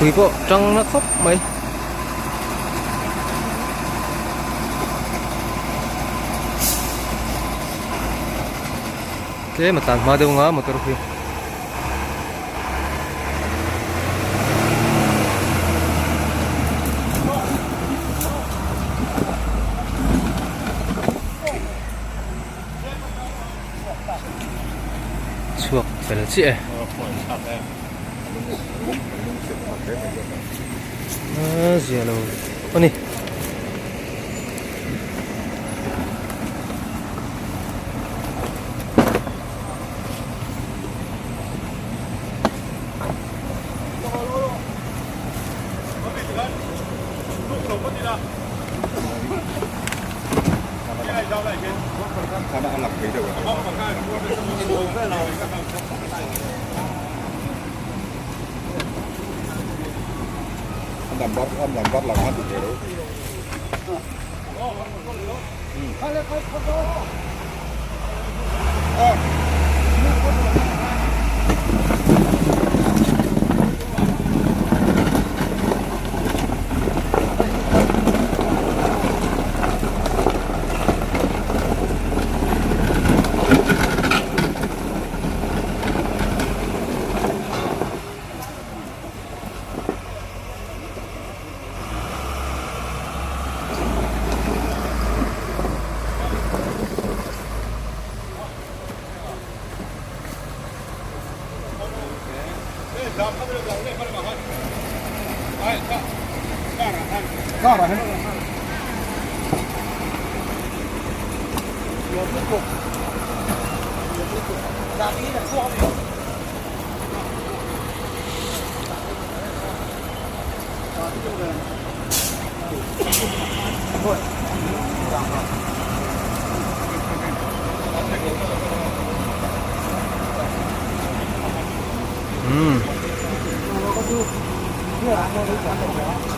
suy bộ trong nó khóc mấy thế mà tàn mà đâu ngó một tờ phi chuộc phải là chị gì đâu con đi làm bắt làm ăn được rồi.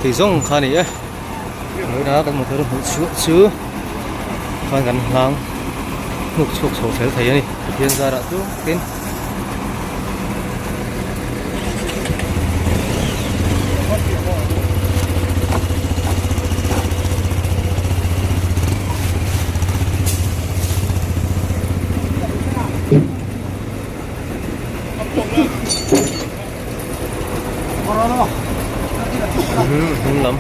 thì giống khá này mới đã cần một thứ chứa khoan gần hàng một số sẽ thấy này hiện ra đã tốt tin hương lắm